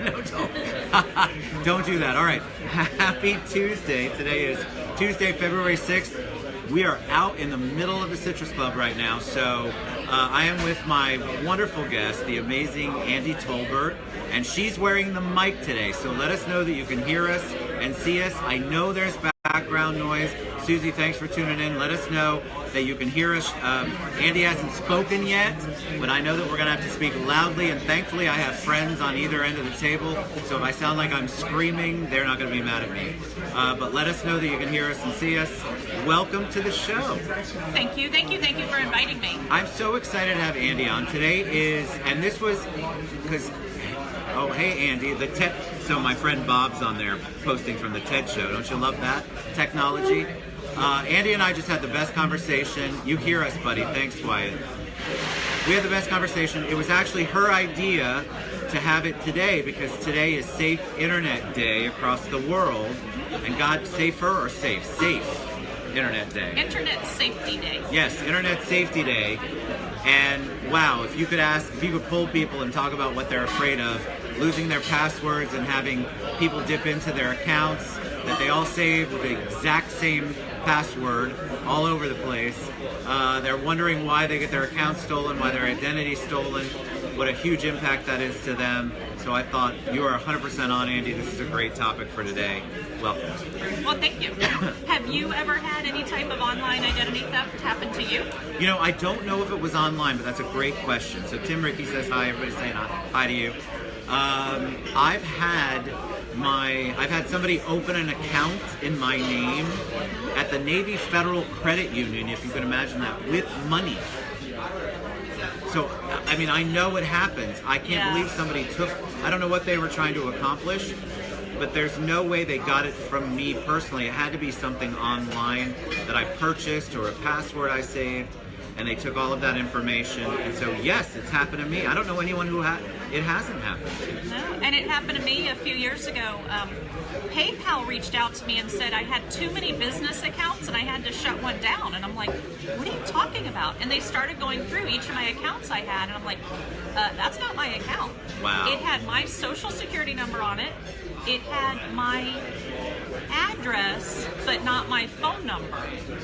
No, don't do that. All right. Happy Tuesday. Today is Tuesday, February 6th. We are out in the middle of the Citrus Club right now, so I am with my wonderful guest, the amazing Andy Tolbert, and she's wearing the mic today, so let us know that you can hear us and see us. I know there's background noise. Susie, thanks for tuning in. Let us know that you can hear us. Andy hasn't spoken yet, but I know that we're going to have to speak loudly, and thankfully I have friends on either end of the table, so if I sound like I'm screaming, they're not going to be mad at me. But let us know that you can hear us and see us. Welcome to the show. Thank you for inviting me. I'm so excited to have Andy on. Today is, and this was, because, oh, hey Andy, the TED, so my friend Bob's on there posting from the TED show. Don't you love that? Technology. Andy and I just had the best conversation. You hear us, buddy. Thanks, Wyatt. We had the best conversation. It was actually her idea to have it today because today is Safe Internet Day across the world. And God, safer or safe? Safe Internet Day. Internet Safety Day. Yes, Internet Safety Day. And wow, if you could poll people and talk about what they're afraid of, losing their passwords and having people dip into their accounts that they all save with the exact same password all over the place. They're wondering why they get their accounts stolen, why their identity stolen, what a huge impact that is to them. So I thought you are 100% on, Andy. This is a great topic for today. Welcome. Well, thank you. Have you ever had any type of online identity theft happen to you? You know, I don't know if it was online, but that's a great question. So Tim Ricky says hi. Everybody's saying hi to you. I've had somebody open an account in my name at the Navy Federal Credit Union, if you can imagine that, with money. So, I mean, I know it happens. I can't believe somebody I don't know what they were trying to accomplish, but there's no way they got it from me personally. It had to be something online that I purchased or a password I saved, and they took all of that information. And so, yes, it's happened to me. I don't know anyone who it hasn't happened to. No, and it happened to me a few years ago. PayPal reached out to me and said I had too many business accounts and I had to shut one down. And I'm like, what are you talking about? And they started going through each of my accounts I had, and I'm like, that's not my account. Wow. It had my social security number on it. It had my address, but not my phone number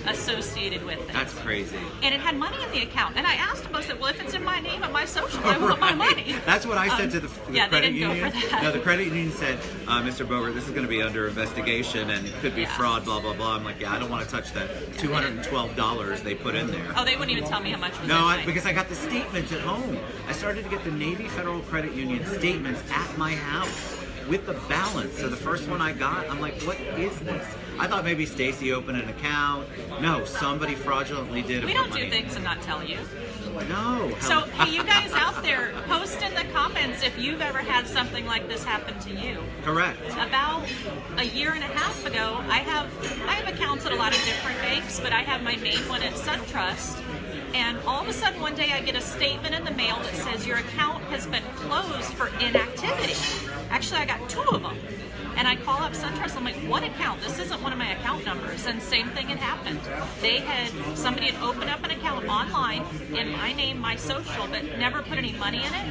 associated with it. That's crazy. And it had money in the account. And I asked them, I said, well, if it's in my name and my social, I want my money. That's what I said to the credit union. Go for that. No, the credit union said, Mr. Boger, this is going to be under investigation and could be fraud, blah, blah, blah. I'm like, I'm don't want to touch that $212 they put in there. Oh, they wouldn't even tell me how much was No, because I got the statements at home. I started to get the Navy Federal Credit Union statements at my house with the balance. So the first one I got, I'm like, what is this? I thought maybe Stacy opened an account. No, somebody fraudulently did. We don't do things and not tell you. No. So, hey, you guys out there, post in the comments if you've ever had something like this happen to you. Correct. About a year and a half ago, I have accounts at a lot of different banks, but I have my main one at SunTrust. And all of a sudden one day I get a statement in the mail that says your account has been closed for inactivity. Actually, I got two of them. And I call up SunTrust, I'm like, what account? This isn't one of my account numbers. And same thing had happened. Somebody had opened up an account online in my name, my social, but never put any money in it.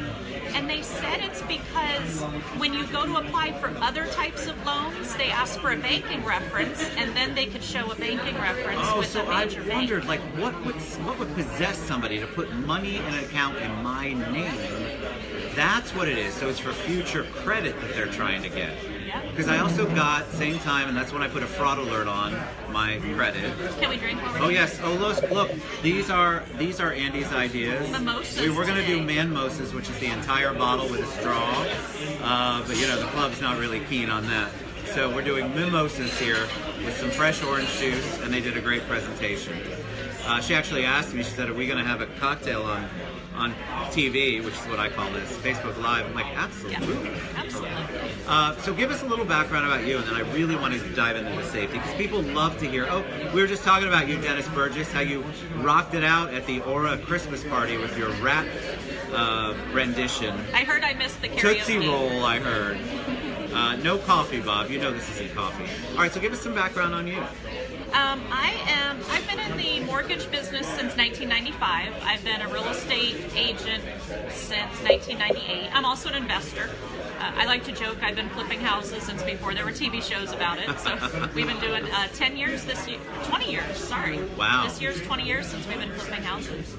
And they said it's because when you go to apply for other types of loans, they ask for a banking reference, and then they could show a banking reference with a major bank. I wondered, like, what would possess somebody to put money in an account in my name? That's what it is. So it's for future credit that they're trying to get. Because I also got, same time, and that's when I put a fraud alert on my credit. Can we drink over? Oh yes. Oh look, these are Andy's ideas. Mimosas. We're gonna do man-mosas, which is the entire bottle with a straw. But you know the club's not really keen on that. So we're doing mimosas here with some fresh orange juice, and they did a great presentation. She actually asked me. She said, "Are we gonna have a cocktail on TV," which is what I call this, Facebook Live? I'm like, absolutely. Yeah, absolutely. So give us a little background about you, and then I really want to dive into the safety, because people love to hear, we were just talking about you, Dennis Burgess, how you rocked it out at the Aura Christmas party with your rap rendition. I heard I missed the karaoke. Tootsie Roll, I heard. No coffee, Bob. You know this isn't coffee. All right, so give us some background on you. I've been in the mortgage business since 1995. I've been a real estate agent since 1998. I'm also an investor. I like to joke I've been flipping houses since before there were TV shows about it. So we've been doing 10 years this year, 20 years, sorry. Wow. This year's 20 years since we've been flipping houses.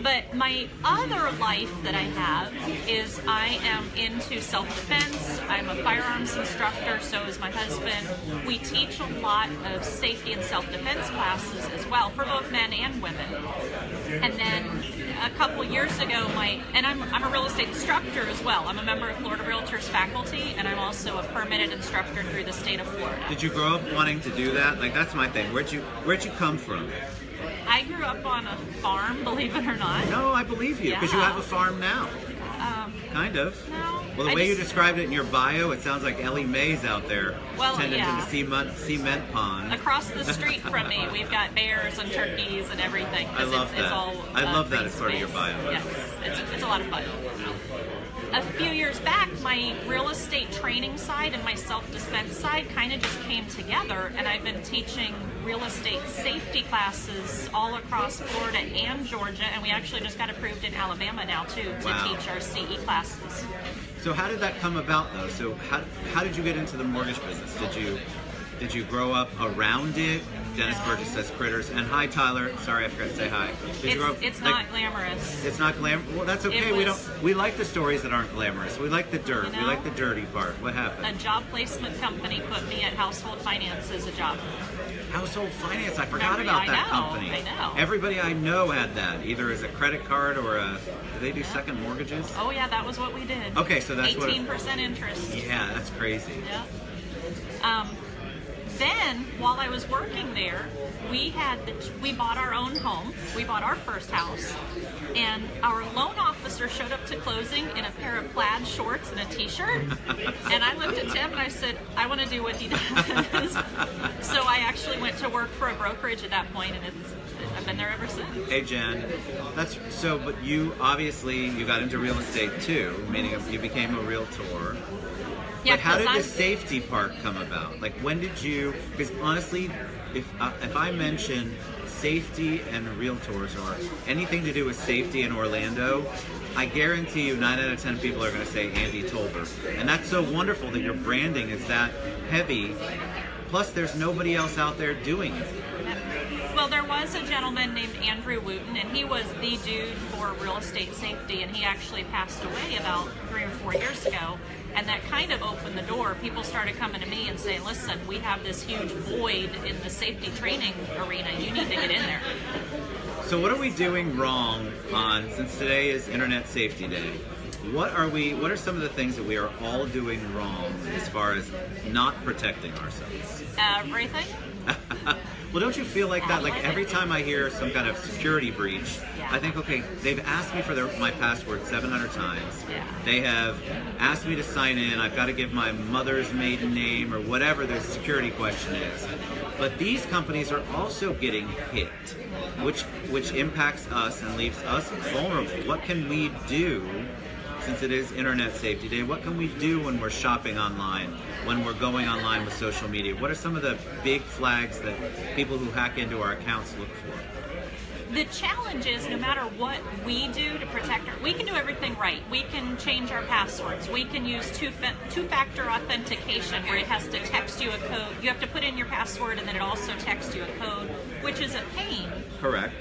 But my other life that I have is I am into self-defense. I'm a firearms instructor, so is my husband. We teach a lot of safety and self-defense classes as well for both men and women. And then a couple years ago, I'm a real estate instructor as well. I'm a member of Florida Realtors faculty, and I'm also a permitted instructor through the state of Florida. Did you grow up wanting to do that? Like, that's my thing. Where'd you come from? I grew up on a farm, believe it or not. No, I believe you, because you have a farm now. Kind of. No. Well, the way you described it in your bio, it sounds like Ellie Mae's out there tending to the cement pond. Across the street from me, we've got bears and turkeys and everything. I love that. I love that as part of your bio. Yes, it's a lot of fun. A few years back, my real estate training side and my self-defense side kind of just came together, and I've been teaching real estate safety classes all across Florida and Georgia, and we actually just got approved in Alabama now too to teach our CE classes. So how did that come about though? So how did you get into the mortgage business? Did you grow up around it? Dennis Burgess says critters. And hi, Tyler. Sorry, I forgot to say hi. It's not glamorous. It's not glamorous. Well, that's okay. We like the stories that aren't glamorous. We like the dirt. You know, we like the dirty part. What happened? A job placement company put me at Household Finance as a job. Household Finance. I forgot about that company. I know. Everybody I know had that, either as a credit card or do they do second mortgages? Oh yeah, that was what we did. Okay, so that's 18% interest. Yeah, that's crazy. Yeah. Then, while I was working there, we bought our own home. We bought our first house, and our loan officer showed up to closing in a pair of plaid shorts and a t-shirt. And I looked at Tim and I said, I want to do what he does. So I actually went to work for a brokerage at that point, and I've been there ever since. Hey Jen, but you obviously got into real estate too, meaning you became a realtor. Yeah, but how did the safety part come about? Like, when did you? Because honestly, if I mention safety and realtors or anything to do with safety in Orlando, I guarantee you 9 out of 10 people are going to say Andy Tolbert. And that's so wonderful that your branding is that heavy. Plus, there's nobody else out there doing it. Well, there was a gentleman named Andrew Wooten, and he was the dude for real estate safety, and he actually passed away about 3 or 4 years ago. And that kind of opened the door. People started coming to me and saying, listen, we have this huge void in the safety training arena. You need to get in there. So what are we doing wrong since today is Internet Safety Day? What are some of the things that we are all doing wrong as far as not protecting ourselves? Everything. Well, don't you feel like that? Like every time I hear some kind of security breach, I think, okay, they've asked me for my password 700 times. Yeah. They have asked me to sign in. I've got to give my mother's maiden name or whatever the security question is. But these companies are also getting hit, which impacts us and leaves us vulnerable. What can we do? Since it is Internet Safety Day, what can we do when we're shopping online, when we're going online with social media? What are some of the big flags that people who hack into our accounts look for? The challenge is no matter what we do to protect we can do everything right. We can change our passwords. We can use two-factor authentication where it has to text you a code. You have to put in your password and then it also texts you a code, which is a pain. Correct.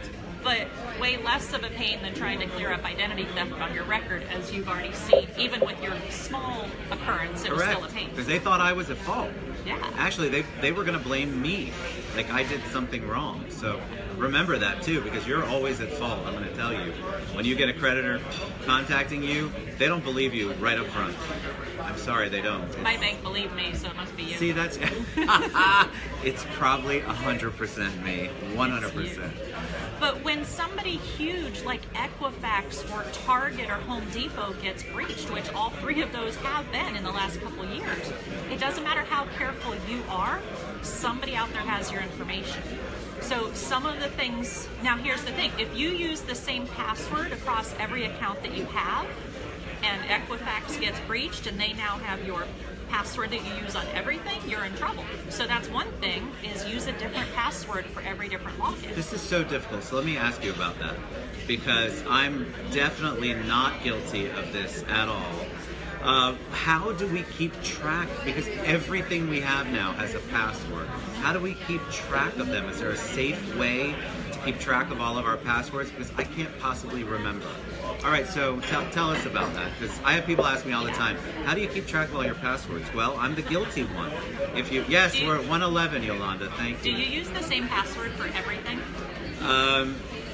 But way less of a pain than trying to clear up identity theft on your record, as you've already seen. Even with your small occurrence, it was still a pain. Because they thought I was at fault. Yeah. Actually, they were going to blame me, like I did something wrong. So remember that too, because you're always at fault. I'm going to tell you. When you get a creditor contacting you, they don't believe you right up front. I'm sorry, they don't. My bank believed me, so it must be you. See, that's it's probably 100% me, 100%. But when somebody huge like Equifax or Target or Home Depot gets breached, which all three of those have been in the last couple of years, it doesn't matter how careful you are, somebody out there has your information. So some of the things, now here's the thing, if you use the same password across every account that you have, and Equifax gets breached and they now have your password that you use on everything, you're in trouble. So that's one thing, is use a different password for every different login. This is so difficult, so let me ask you about that, because I'm definitely not guilty of this at all. How do we keep track? Because everything we have now has a password. How do we keep track of them? Is there a safe way to keep track of all of our passwords? Because I can't possibly remember. All right, so tell us about that. Because I have people ask me all the time, how do you keep track of all your passwords? Well, I'm the guilty one. Yes, we're at 111, Yolanda. Thank you. Do you use the same password for everything?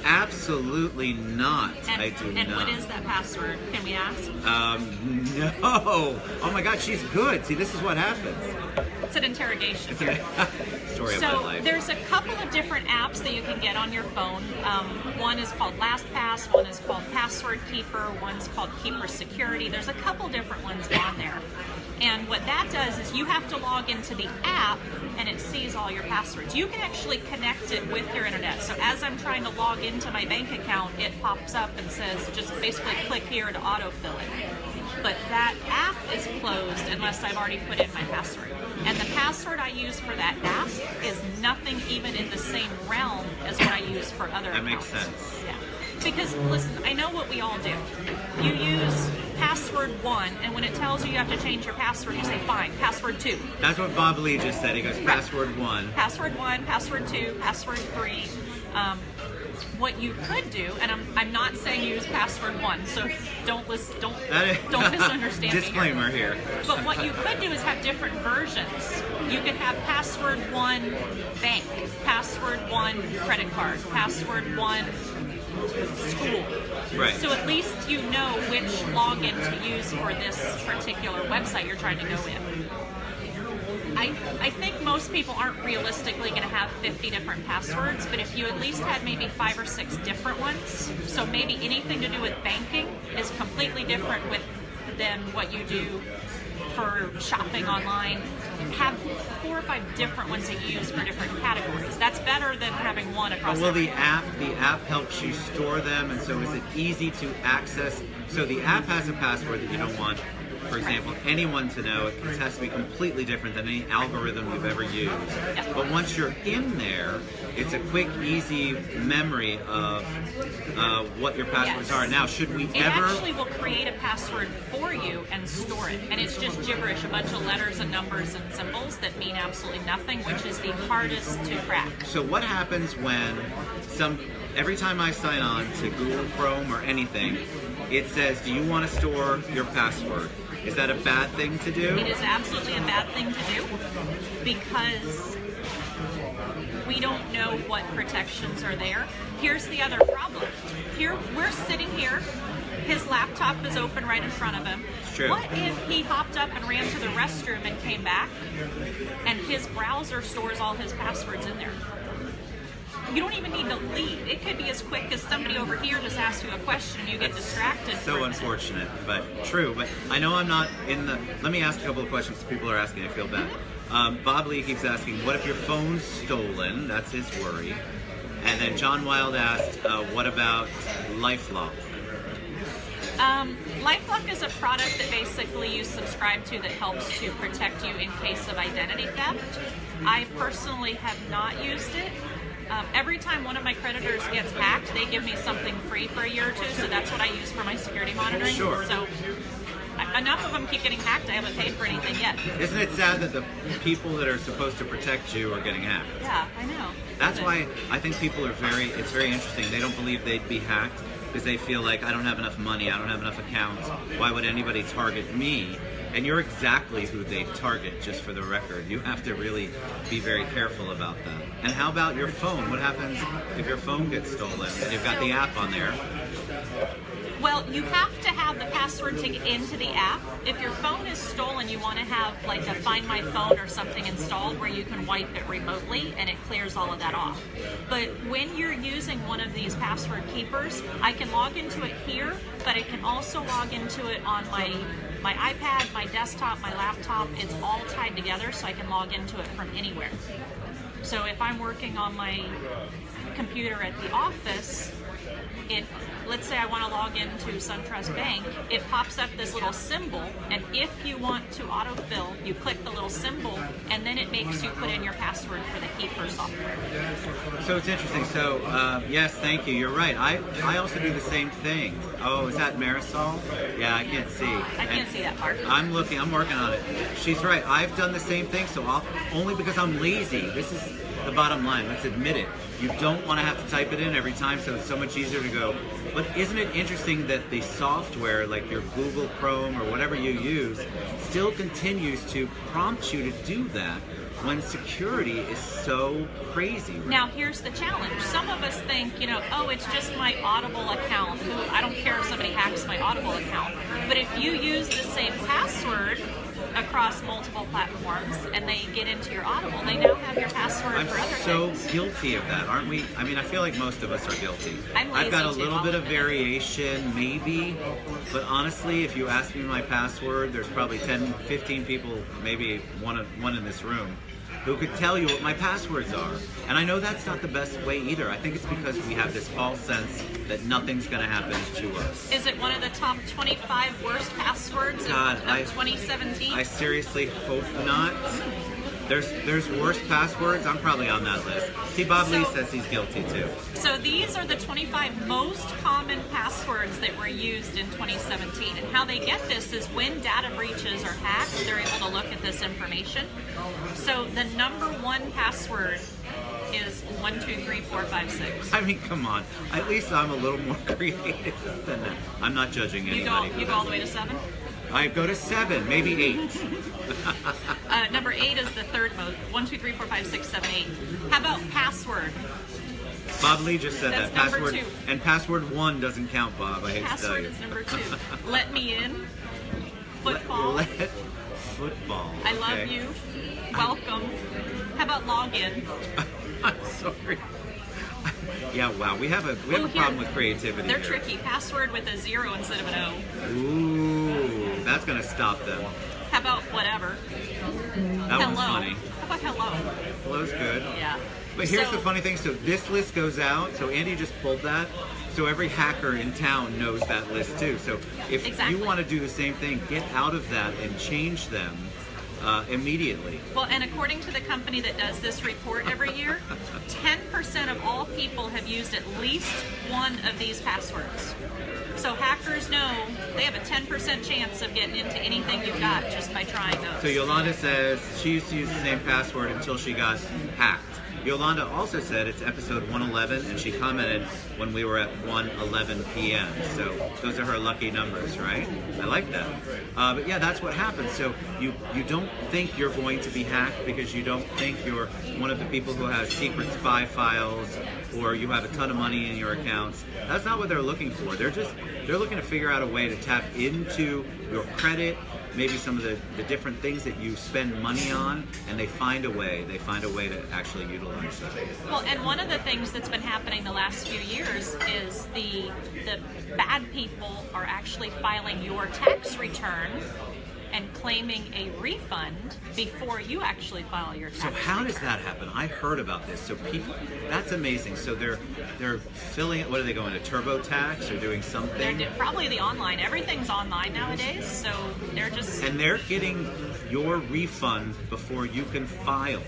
Absolutely not. I do not. And what is that password? Can we ask? No. Oh my God, she's good. See, this is what happens. It's an interrogation. It's a story of my So life. there's a couple of different apps that you can get on your phone. One is called LastPass, one is called Password Keeper, one's called Keeper Security. There's a couple different ones on there. And what that does is you have to log into the app and it sees all your passwords. You can actually connect it with your internet. So as I'm trying to log into my bank account, it pops up and says just basically click here to autofill it. But that app is closed unless I've already put in my password. And the password I use for that app is nothing even in the same realm as what I use for other That accounts. makes sense. Yeah. Because, listen, I know what we all do. You use password 1, and when it tells you have to change your password, you say, fine, password 2. That's what Bob Lee just said. He goes, password 1. Password 1, password 2, password 3. What you could do, and I'm not saying use password 1, so don't misunderstand me. Disclaimer here. But what you could do is have different versions. You could have password 1 bank, password 1 credit card, password 1 school. Right. So at least you know which login to use for this particular website you're trying to go in. I think most people aren't realistically going to have 50 different passwords, but if you at least had maybe 5 or 6 different ones, so maybe anything to do with banking is completely different than what you do for shopping online. Have 4 or 5 different ones that you use for different categories. That's better than having one across. Well, the app helps you store them, and so is it easy to access? So the app has a password that you don't want, for example, anyone to know. It has to be completely different than any algorithm you've ever used. Yeah. But once you're in there, it's a quick, easy memory of what your passwords are. Now, should we It ever... actually will create a password for you and store it. And it's just gibberish, a bunch of letters and numbers and symbols that mean absolutely nothing, which is the hardest to crack. So what happens when every time I sign on to Google Chrome or anything, it says, do you want to store your password? Is that a bad thing to do? It is absolutely a bad thing to do because we don't know what protections are there. Here's the other problem. Here, we're sitting here. His laptop is open right in front of him. It's true. What if he hopped up and ran to the restroom and came back and his browser stores all his passwords in there? You don't even need to leave. It could be as quick as somebody over here just asks you a question and you get distracted. So unfortunate, but true. But I know I'm not in the... Let me ask a couple of questions people are asking. I feel bad. Bob Lee keeps asking, what if your phone's stolen? That's his worry. And then John Wild asked, what about LifeLock? LifeLock is a product that basically you subscribe to that helps to protect you in case of identity theft. I personally have not used it. Every time one of my creditors gets hacked, they give me something free for a year or two, so that's what I use for my security monitoring. Sure. So enough of them keep getting hacked. I haven't paid for anything yet. Isn't it sad that the people that are supposed to protect you are getting hacked? Yeah, I know. That's why I think people are it's very interesting. They don't believe they'd be hacked because they feel like, I don't have enough money, I don't have enough accounts. Why would anybody target me? And you're exactly who they target, just for the record. You have to really be very careful about that. And how about your phone? What happens if your phone gets stolen and you've got the app on there? Well, you have to have the password to get into the app. If your phone is stolen, you want to have like a Find My Phone or something installed where you can wipe it remotely and it clears all of that off. But when you're using one of these password keepers, I can log into it here, but I can also log into it on my iPad, my desktop, my laptop. It's all tied together so I can log into it from anywhere. So if I'm working on my computer at the office, let's say I want to log into SunTrust Bank, it pops up this little symbol, and if you want to autofill, you click the little symbol, and then it makes you put in your password for the Keeper software. So it's interesting. So yes, thank you. You're right. I also do the same thing. Oh, is that Marisol? Yeah, I can't see. I can't see that part. I'm working on it. She's right. I've done the same thing, so only because I'm lazy. This is the bottom line. Let's admit it. You don't want to have to type it in every time, so it's so much easier to go. But isn't it interesting that the software, like your Google Chrome or whatever you use, still continues to prompt you to do that when security is so crazy? Right? Now, here's the challenge. Some of us think, oh, it's just my Audible account. I don't care if somebody hacks my Audible account. But if you use the same password across multiple platforms and they get into your Audible, they now have your password for other things. I'm so guilty of that, aren't we? I mean, I feel like most of us are guilty. I've got a little bit of variation, maybe, but honestly, if you ask me my password, there's probably 10, 15 people, maybe one in this room, who could tell you what my passwords are. And I know that's not the best way either. I think it's because we have this false sense that nothing's going to happen to us. Is it one of the top 25 worst passwords of 2017? I seriously hope not. There's worse passwords. I'm probably on that list. See, Bob Lee says he's guilty too. So these are the 25 most common passwords that were used in 2017. And how they get this is when data breaches are hacked, they're able to look at this information. So the number one password is 123456. I mean, come on. At least I'm a little more creative than that. I'm not judging anybody. You go all the way to 7? I go to 7, maybe 8. Number 8 is the third most. 1, 2, 3, 4, 5, 6, 7, 8. How about password? Bob Lee just said That's that. number Password 2. And password 1 doesn't count, Bob. I hate to tell Password you. is number 2. Let me in. Football. Let football. I love okay. you. Welcome. How about login? I'm sorry. Yeah, wow. We have a problem with creativity. They're here. tricky. Password with a 0 instead of an O. Ooh, that's gonna stop them. How about whatever? That hello. one's funny. How about hello? Hello's good. Yeah. But here's the funny thing. So this list goes out. So Andy just pulled that. So every hacker in town knows that list too. So if you want to do the same thing, get out of that and change them immediately. Well, and according to the company that does this report every year, 10% of all people have used at least one of these passwords. So hackers know they have a 10% chance of getting into anything you've got just by trying those. So Yolanda says she used to use the same password until she got hacked. Yolanda also said it's episode 111, and she commented when we were at 1:11 p.m. So those are her lucky numbers, right? I like that. But yeah, that's what happens. So you don't think you're going to be hacked because you don't think you're one of the people who has secret spy files or you have a ton of money in your accounts. That's not what they're looking for. They're looking to figure out a way to tap into your credit, maybe some of the different things that you spend money on, and they find a way to actually utilize that. Well, and one of the things that's been happening the last few years is the bad people are actually filing your tax return and claiming a refund before you actually file your tax So how return. does that happen? I heard about this. So people, that's amazing. So they're filling it. What are they going to TurboTax or doing something? They're probably the online. Everything's online nowadays, so they're just. And they're getting your refund before you can file.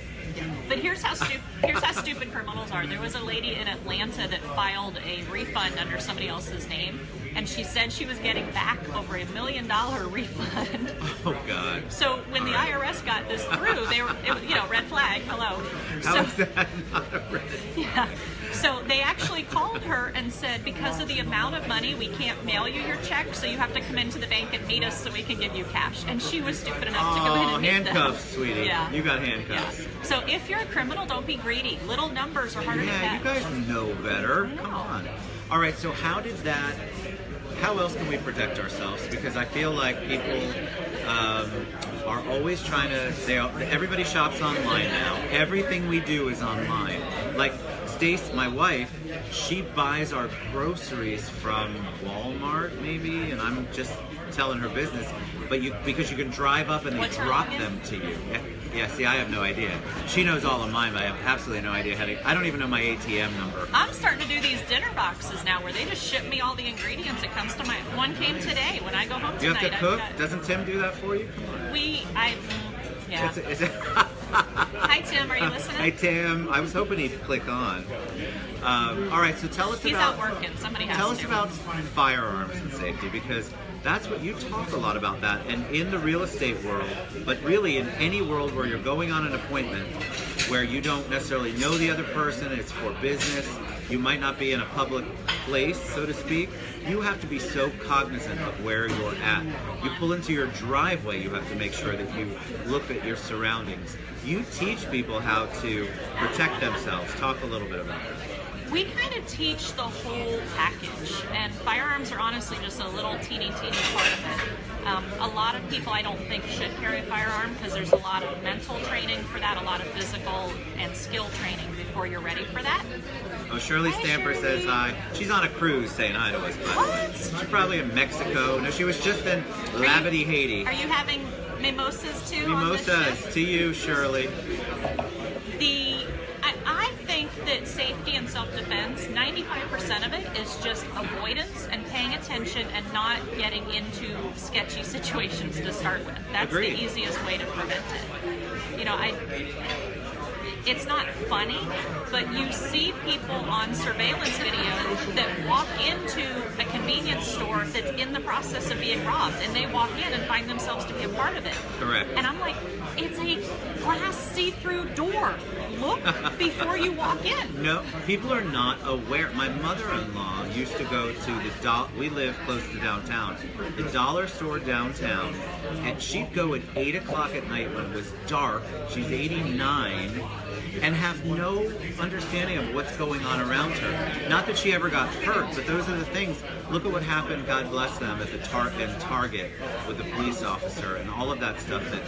But here's how stupid criminals are. There was a lady in Atlanta that filed a refund under somebody else's name, and she said she was getting back over $1 million refund. Oh God! So when the IRS got this through, they were, red flag. Hello. How is that not a red? Yeah. So they actually called her and said, because of the amount of money, we can't mail you your check, so you have to come into the bank and meet us so we can give you cash. And she was stupid enough to go in and meet them. Handcuffs, sweetie. Yeah. You got handcuffs. Yeah. So if you're a criminal, don't be greedy. Little numbers are harder to catch. Yeah, you guys know better. Come on. All right, so how else can we protect ourselves? Because I feel like people are always trying to, everybody shops online now. Everything we do is online. Like Stace, my wife, she buys our groceries from Walmart maybe, and I'm just telling her business, but because you can drive up and they drop them to you. Yeah, see, I have no idea. She knows all of mine, but I have absolutely no idea I don't even know my ATM number. I'm starting to do these dinner boxes now where they just ship me all the ingredients. It comes to one came today when I go home tonight. You have to cook? Doesn't Tim do that for you? Come on. Yeah. Hi, Tim. Are you listening? Hi, Tim. I was hoping he'd click on. All right, so tell us He's about... out working. Somebody has Tell to. us about firearms and safety, because that's what you talk a lot about that. And in the real estate world, but really in any world where you're going on an appointment where you don't necessarily know the other person, it's for business, you might not be in a public place, so to speak, you have to be so cognizant of where you're at. You pull into your driveway, you have to make sure that you look at your surroundings. You teach people how to protect themselves. Talk a little bit about that. We kind of teach the whole package, and firearms are honestly just a little teeny part of it. A lot of people I don't think should carry a firearm because there's a lot of mental training for that, a lot of physical and skill training before you're ready for that. Oh, Shirley Hi, Stamper Shirley. says hi. She's on a cruise saying hi to us, by the way. What? She's probably in Mexico. No, she was just in Labadee, Haiti. Are you having mimosas too? On this Mimosas ship? to you, Shirley. I think that safety and self-defense, 95% of it is just avoidance and paying attention and not getting into sketchy situations to start with. That's Agreed. the easiest way to prevent it. You know, it's not funny, but you see people on surveillance videos that walk into a convenience store that's in the process of being robbed, and they walk in and find themselves to be a part of it. Correct. And I'm like, it's a glass see-through door. Look before you walk in. No, people are not aware. My mother-in-law used to go to we live close to downtown, the dollar store downtown, and she'd go at 8 o'clock at night when it was dark. She's 89 and have no understanding of what's going on around her. Not that she ever got hurt, but those are the things. Look at what happened, God bless them, at the Target with the police officer and all of that stuff that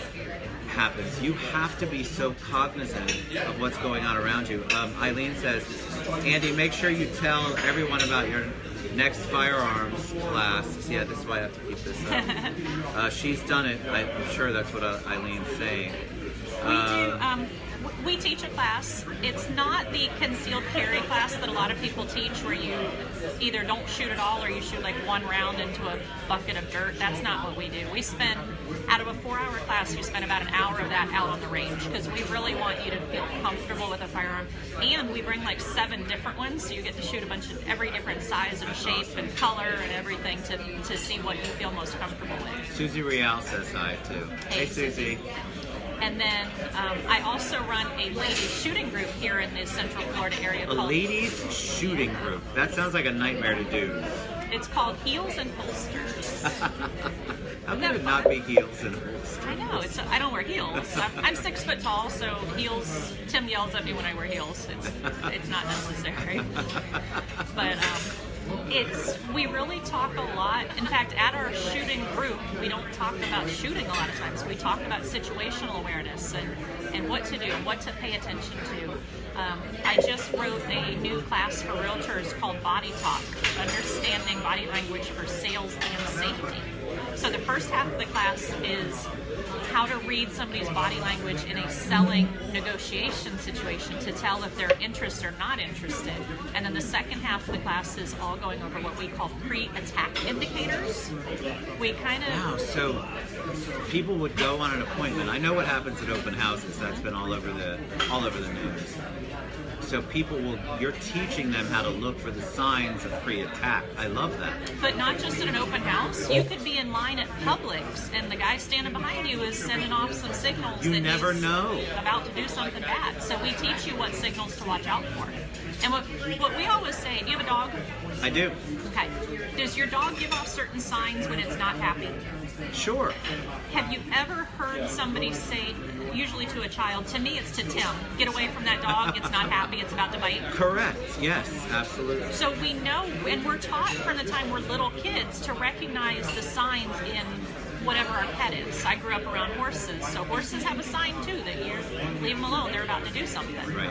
happens. You have to be so cognizant of what's going on around you. Eileen says, Andy, make sure you tell everyone about your next firearms class. Yeah, this is why I have to keep this up. She's done it. I'm sure that's what Eileen's saying. We teach a class. It's not the concealed carry class that a lot of people teach where you either don't shoot at all or you shoot like one round into a bucket of dirt. That's not what we do. We spend, out of a 4-hour class, we spend about an hour of that out on the range because we really want you to feel comfortable with a firearm. And we bring like 7 different ones, so you get to shoot a bunch of every different size and shape and color and everything to see what you feel most comfortable with. Susie Real says hi too. Hey Susie. And then I also run a ladies shooting group here in the Central Florida area. A ladies shooting group. That sounds like a nightmare to do. It's called Heels and Holsters. How can it not be heels and holsters? I know. I don't wear heels. I'm 6 foot tall, so heels. Tim yells at me when I wear heels. It's not necessary. But we really talk a lot. In fact, at our shooting group, we don't talk about shooting a lot of times. We talk about situational awareness and what to do and what to pay attention to. I just wrote a new class for realtors called Body Talk, Understanding Body Language for Sales and Safety. So the first half of the class is how to read somebody's body language in a selling negotiation situation to tell if they're interested or not interested. And then the second half of the class is all going over what we call pre-attack indicators. We kind of... Wow, so people would go on an appointment. I know what happens at open houses. That's been all over the news. So you're teaching them how to look for the signs of pre-attack. I love that. But not just at an open house. You could be in line at Publix and the guy standing behind you is sending off some signals You that never he's know. about to do something bad. So we teach you what signals to watch out for. And what we always say, do you have a dog? I do. Okay. Does your dog give off certain signs when it's not happy? Sure. Have you ever heard somebody say, usually to a child, to me it's to Tim, get away from that dog, it's not happy, it's about to bite? Correct. Yes, absolutely. So we know, and we're taught from the time we're little kids to recognize the signs in whatever our pet is. I grew up around horses, so horses have a sign too that you leave them alone, they're about to do something. Right.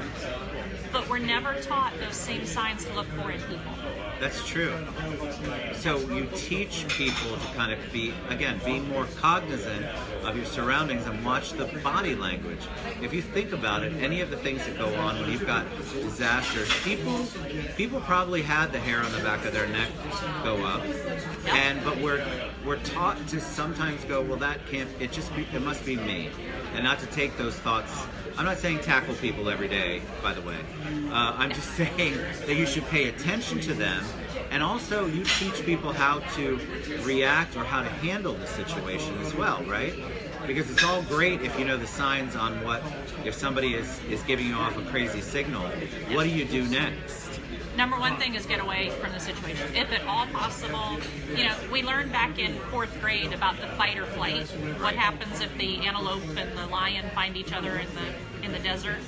But we're never taught those same signs to look for in people. That's true. So you teach people to kind of be more cognizant of your surroundings and watch the body language. If you think about it, any of the things that go on when you've got disasters, people probably had the hair on the back of their neck go up. Yep. But we're taught to sometimes sometimes go, well, it must be me, and not to take those thoughts. I'm not saying tackle people every day, by the way. I'm just saying that you should pay attention to them, and also you teach people how to react or how to handle the situation as well, right? Because it's all great if you know the signs on if somebody is giving you off a crazy signal, what do you do next? Number one thing is get away from the situation, if at all possible. We learned back in 4th grade about the fight or flight. What happens if the antelope and the lion find each other in the desert?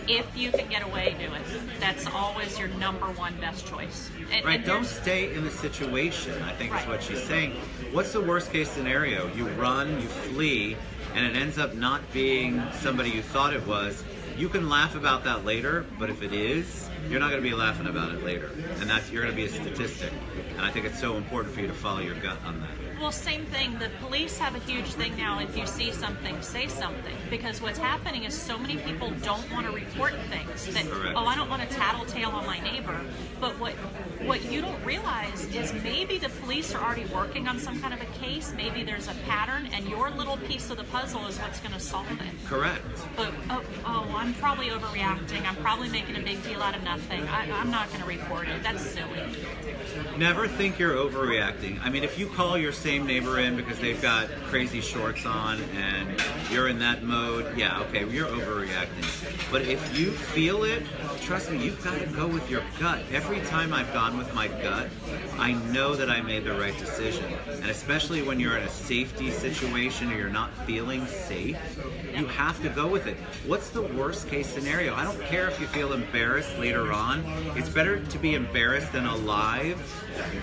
If you can get away, do it. That's always your number one best choice. Right, don't stay in the situation, I think is what she's saying. What's the worst case scenario? You run, you flee, and it ends up not being somebody you thought it was. You can laugh about that later, but if it is, you're not going to be laughing about it later. And you're going to be a statistic. And I think it's so important for you to follow your gut on that. Well, same thing. The police have a huge thing now. If you see something, say something. Because what's happening is so many people don't want to report things. That, Correct. oh, I don't want to tattletale on my neighbor. But what you don't realize is maybe the police are already working on some kind of a case. Maybe there's a pattern, and your little piece of the puzzle is what's going to solve it. Correct. But, I'm probably overreacting. I'm probably making a big deal out of nothing. I'm not going to report it. That's silly. Never think you're overreacting. I mean, if you call your same neighbor in because they've got crazy shorts on and you're in that mode, yeah, okay, you're overreacting. But if you feel it, trust me, you've got to go with your gut. Every time I've gone with my gut, I know that I made the right decision. And especially when you're in a safety situation or you're not feeling safe, you have to go with it. What's the worst case scenario? I don't care if you feel embarrassed later on. It's better to be embarrassed and alive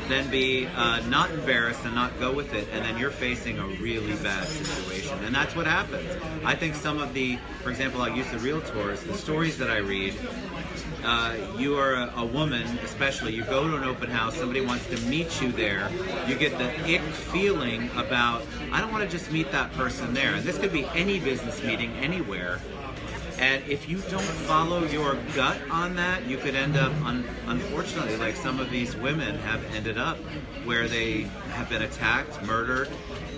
than be not embarrassed and not go with it, and then you're facing a really bad situation. And that's what happens. I think some of for example, I'll use the realtors, the stories that I read, you are a woman, especially, you go to an open house, somebody wants to meet you there, you get the ick feeling about, I don't want to just meet that person there. And this could be any business meeting anywhere. And if you don't follow your gut on that, you could end up, unfortunately, like some of these women have ended up, where they have been attacked, murdered,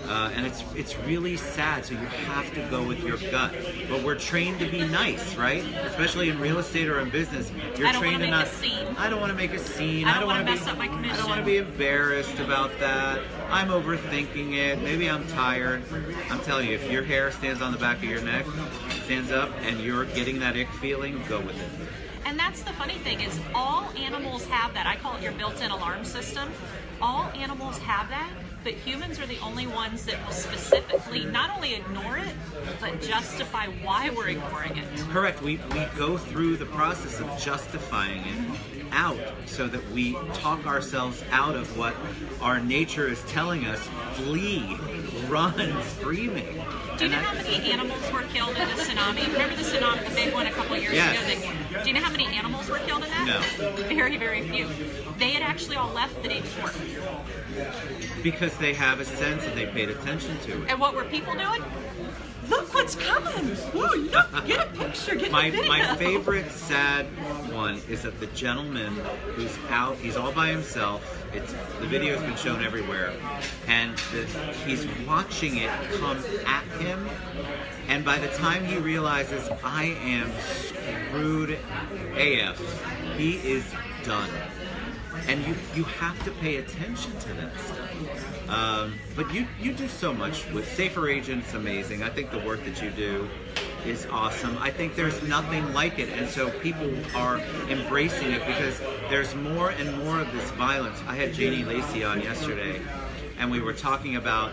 and it's really sad. So you have to go with your gut. But we're trained to be nice, right? Especially in real estate or in business, you're trained to not. I don't want to make a scene. I don't want to mess up my commission. I don't want to be embarrassed about that. I'm overthinking it. Maybe I'm tired. I'm telling you, if your hair stands on the back of your neck, stands up, and you're getting that ick feeling, go with it. And that's the funny thing is all animals have that. I call it your built-in alarm system. All animals have that, but humans are the only ones that will specifically not only ignore it, but justify why we're ignoring it. Correct. We go through the process of justifying it out so that we talk ourselves out of what our nature is telling us. Flee, run, screaming. Do you know how many animals were killed in the tsunami? Remember the tsunami, the big one a couple years ago? Do you know how many animals were killed in that? No. Very, very few. They had actually all left the day before. Because they have a sense and they paid attention to it. And what were people doing? Look what's coming! Ooh, look, get a picture, get a video. My favorite sad one is of the gentleman who's out, he's all by himself. The video's been shown everywhere. And he's watching it come at him. And by the time he realizes, I am screwed AF, he is done. And you have to pay attention to that stuff. But you do so much with Safer Agent. It's amazing. I think the work that you do is awesome. I think there's nothing like it, and so people are embracing it because there's more and more of this violence. I had Janie Lacey on yesterday, and we were talking about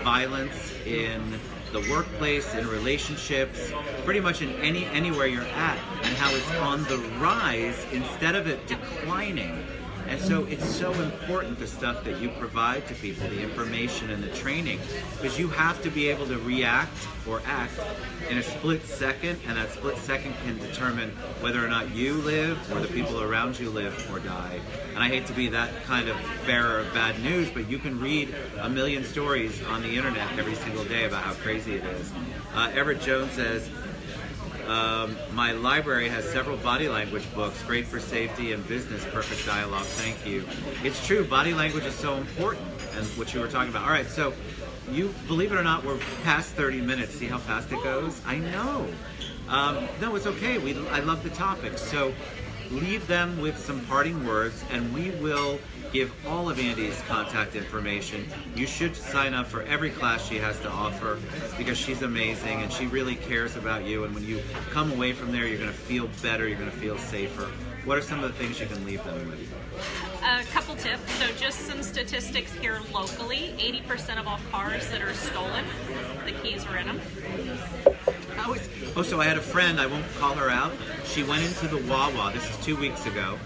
violence in the workplace, in relationships, pretty much in anywhere you're at, and how it's on the rise instead of it declining. And so it's so important, the stuff that you provide to people, the information and the training, because you have to be able to react or act in a split second, and that split second can determine whether or not you live or the people around you live or die. And I hate to be that kind of bearer of bad news, but you can read a million stories on the internet every single day about how crazy it is. Everett Jones says, My library has several body language books, great for safety and business, perfect dialogue, thank you. It's true, body language is so important, and what you were talking about. All right, so you, believe it or not, we're past 30 minutes. See how fast it goes? I know. No, it's okay. I love the topic. So leave them with some parting words, and we will give all of Andy's contact information. You should sign up for every class she has to offer because she's amazing and she really cares about you. And when you come away from there, you're going to feel better. You're going to feel safer. What are some of the things you can leave them with? A couple tips. So just some statistics here locally. 80% of all cars that are stolen, the keys are in them. So I had a friend, I won't call her out. She went into the Wawa, this is 2 weeks ago,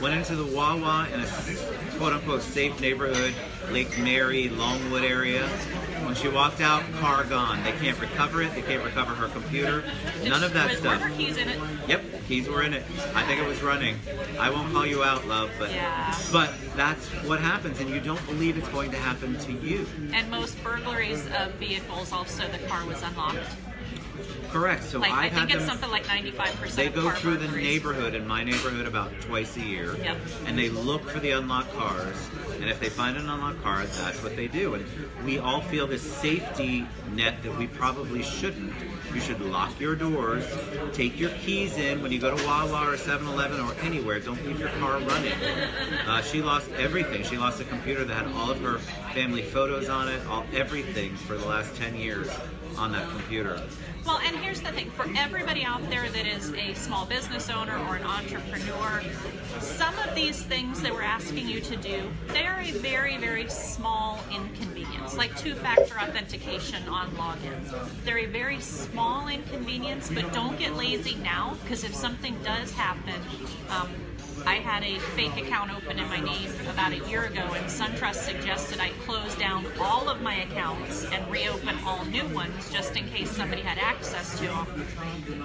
went into the Wawa in a quote-unquote safe neighborhood, Lake Mary, Longwood area. When she walked out, car gone. They can't recover it. They can't recover her computer. None of that stuff. Were her keys in it? Yep, keys were in it. I think it was running. I won't call you out, love, but that's what happens, and you don't believe it's going to happen to you. And most burglaries of vehicles, also the car was unlocked. Correct. So like, I think it's something like 95%. They go through the burglaries. Neighborhood, in my neighborhood, about twice a year. Yep. And they look for the unlocked cars. And if they find an unlocked car, that's what they do. And we all feel this safety net that we probably shouldn't. You should lock your doors, take your keys in when you go to Wawa or 7-Eleven or anywhere. Don't leave your car running. She lost everything. She lost a computer that had all of her family photos on it, everything for the last 10 years on that computer. Well, and here's the thing, for everybody out there that is a small business owner or an entrepreneur, some of these things that we're asking you to do, they are a very, very small inconvenience, like two-factor authentication on logins. They're a very small inconvenience, but don't get lazy now, because if something does happen, I had a fake account open in my name about a year ago, and SunTrust suggested I close down all of my accounts and reopen all new ones just in case somebody had access to them.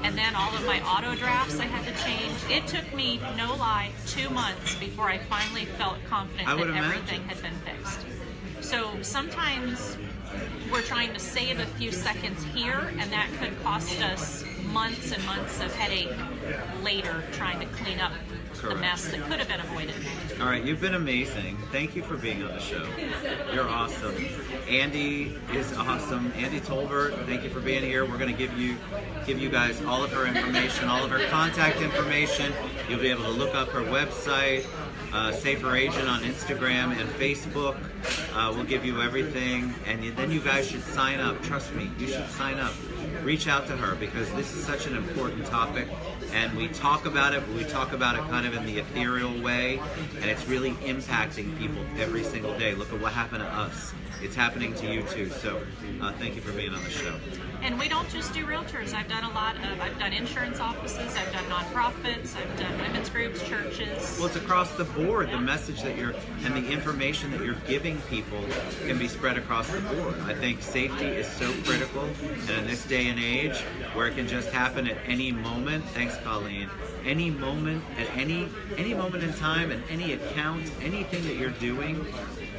And then all of my auto drafts I had to change. It took me, no lie, 2 months before I finally felt confident that everything had been fixed. So sometimes we're trying to save a few seconds here, and that could cost us months and months of headache later trying to clean up the mess that could have been avoided. All right, you've been amazing. Thank you for being on the show. You're awesome. Andy is awesome. Andy Tolbert, thank you for being here. We're going to give you guys all of her information, all of her contact information. You'll be able to look up her website, Safer Agent on Instagram and Facebook. We'll give you everything, and then you guys should sign up. Trust me, you should sign up. Reach out to her because this is such an important topic, and we talk about it, but we talk about it kind of in the ethereal way, and it's really impacting people every single day. Look at what happened to us. It's happening to you too. So thank you for being on the show. And we don't just do realtors. I've done insurance offices, I've done nonprofits, I've done women's groups, churches. Well, it's across the board. The message that and the information that you're giving people can be spread across the board. I think safety is so critical, and in this day and age where it can just happen at any moment, thanks Colleen, any moment, at any moment in time, and any account, anything that you're doing,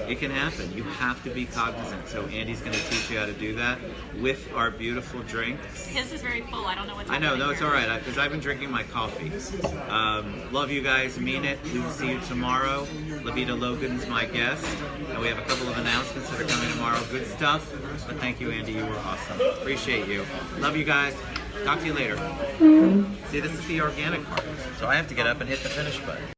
it can happen. You have to be cognizant. So Andy's going to teach you how to do that with our beautiful drinks. His is very full. I don't know what's I know, happening no, it's here. all right, because I've been drinking my coffee. Love you guys, mean it. We will see you tomorrow. Levita Logan's my guest, and we have a couple of announcements that are coming tomorrow. Good stuff, but thank you, Andy. You were awesome. Appreciate you. Love you guys. Talk to you later. See, this is the organic part, so I have to get up and hit the finish button.